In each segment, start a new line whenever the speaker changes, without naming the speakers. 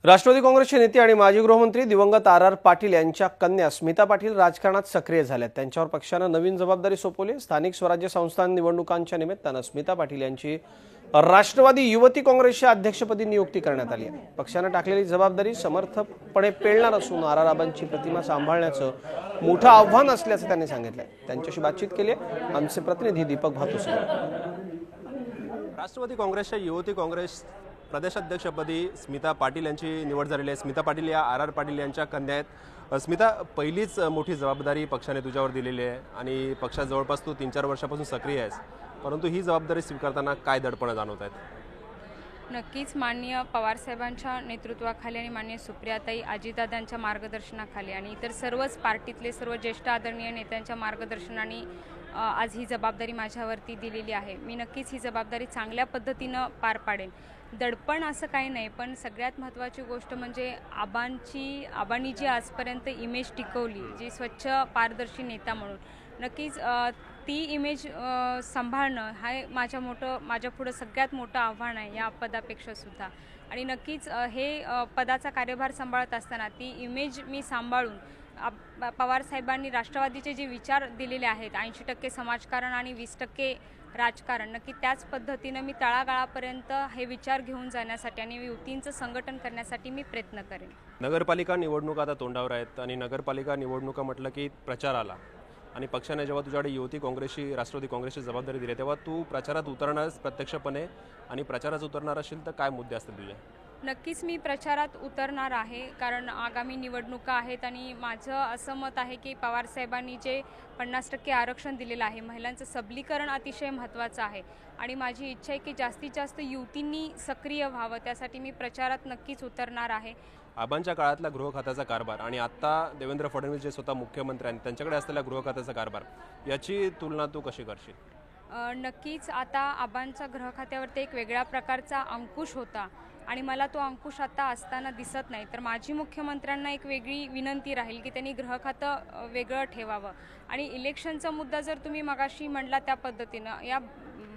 राष्ट्रवादी काँग्रेसचे नेते आणि माजी गृहमंत्री दिवंगत आर पाटील यांच्या कन्या स्मिता पाटील राजकारणात सक्रिय झाल्यात। त्यांच्यावर पक्षाने नवीन जबाबदारी सोपवली। स्थानिक स्वराज्य संस्था निवडणुकांच्या निमित्ताने स्मिता पाटील यांची राष्ट्रवादी युवती काँग्रेसच्या अध्यक्षपदी नियुक्ती करण्यात आली आहे। पक्षाने टाकलेली जबाबदारी समर्थपणे पेलणार असून आबांची प्रतिमा सांभाळण्याचं मोठं आव्हान असल्याचं त्यांनी सांगितलं। त्यांच्याशी बातचीत केली आहे आमचे प्रतिनिधी दीपक भातुसे।
राष्ट्रवादी काँग्रेसच्या युवती काँग्रेस प्रदेशाध्यक्षपदी स्मिता पाटील यांची निवड झालेली आहे। स्मिता पाटील या आर पाटील यांच्या कन्या आहेत। स्मिता, पहिलीच मोठी जबाबदारी पक्षाने तुझ्यावर दिलेली आहे आणि पक्षात जवळपास तू 3-4 वर्षापासून सक्रिय आहेस, परंतु ही जबाबदारी स्वीकारताना काय दडपण जाणवत आहेत?
नक्कीच माननीय पवार साहेबांच्या नेतृत्वाखाली आणि माननीय सुप्रियाताई अजितदादांच्या मार्गदर्शनाखाली आणि इतर सर्वच पार्टीतले सर्व ज्येष्ठ आदरणीय नेत्यांच्या मार्गदर्शनाने आज ही जबाबदारी माझ्यावरती दिलेली आहे। मी नक्कीच ही जबाबदारी चांगल्या पद्धतीने पार पाडेन। दडपण असं काही नाही, पण सगळ्यात महत्त्वाची गोष्ट म्हणजे आबांनी जी आजपर्यंत इमेज टिकवली, जी स्वच्छ पारदर्शी नेता म्हणून, नक्कीच ती इमेज सांभाळणं हे माझ्या पुढे सगळ्यात मोठं आव्हान आहे या पदापेक्षा सुद्धा। आणि नक्कीच हे पदाचा कार्यभार सांभाळत असताना ती इमेज मी सांभाळून पवार साहेबांनी राष्ट्रवादीचे जे विचार दिलेले आहेत 80% समाजकारण आणि 20% राजकारण, नक्की त्याच पद्धतीने मी तळागाळापर्यंत हे विचार घेऊन जाण्यासाठी आणि युवतींचं संघटन करण्यासाठी मी प्रयत्न करेन।
नगरपालिका निवडणुका आता तोंडावर आहेत आणि नगरपालिका निवडणुका म्हटलं की प्रचार आला आणि पक्षाने जेव्हा तुझ्याकडे युवती काँग्रेसची राष्ट्रवादी काँग्रेसची जबाबदारी दिली तेव्हा तू प्रचारात उतरणार प्रत्यक्षपणे आणि प्रचारात उतरणार असेल तर काय मुद्दे असतील तुझे?
नक्कीच मी प्रचारात उतरणार आहे, कारण आगामी निवडणुका आहेत आणि माझं असं मत आहे की पवार साहेबांनी जे 50% आरक्षण दिलेलं आहे, महिलांचं सबलीकरण अतिशय महत्त्वाचं आहे आणि माझी इच्छा आहे की जास्तीत जास्त युवतींनी सक्रिय व्हावं, त्यासाठी मी प्रचारात नक्कीच उतरणार आहे।
आबांच्या काळातला गृह खात्याचा कारभार आणि आता देवेंद्र फडणवीस जे स्वतः मुख्यमंत्री आहेत त्यांच्याकडे असलेला गृह खात्याचा कारभार याची तुलना तू कशी करशील?
नक्कीच आता आबांच्या गृह खात्यावरती एक वेगळ्या प्रकारचा अंकुश होता आणि मला तो अंकुश आता असताना दिसत नाही, तर माझी मुख्यमंत्र्यांना एक वेगळी विनंती राहील की त्यांनी गृह खातं वेगळं ठेवावं। आणि इलेक्शनचा मुद्दा जर तुम्ही मगाशी म्हटला त्या पद्धतीनं, या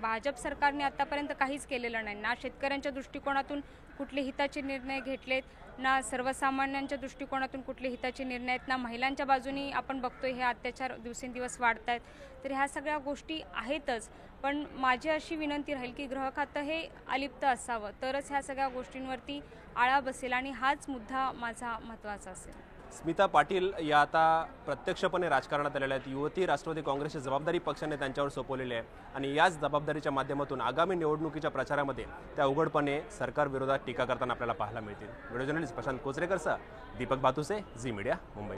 भाजप सरकारने आतापर्यंत काहीच केलेलं नाही, ना शेतकऱ्यांच्या दृष्टिकोनातून कुठले हिताचे निर्णय घेतलेत, ना सर्वसामान्यांच्या दृष्टिकोनातून कुठले हिताचे निर्णय आहेत, ना महिलांच्या बाजूनी आपण बघतोय हे अत्याचार दिवसेंदिवस वाढत आहेत। तर ह्या सगळ्या गोष्टी आहेतच, पण माझी अशी विनंती राहील की गृह खातं हे अलिप्त असावं, तरच ह्या सगळ्या गोष्टींवरती आळा बसेल आणि हाच मुद्दा माझा महत्त्वाचा असेल।
स्मिता पाटील या आता प्रत्यक्षपणे राजकारणात आलेल्या आहेत। युवती राष्ट्रवादी काँग्रेसची जबाबदारी पक्षाने त्यांच्यावर सोपवलेली आहे आणि याच जबाबदारीच्या माध्यमातून आगामी निवडणुकीच्या प्रचारामध्ये त्या उघडपणे सरकार विरोधात टीका करताना आपल्याला पाहायला मिळतील। व्हिडिओ जर्नलिस्ट प्रशांत कोचरेकरसह Deepak Bhatuse, Zee media, Mumbai.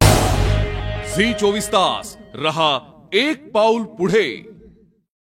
Zee 24 तास रहा एक पाऊल पुढे।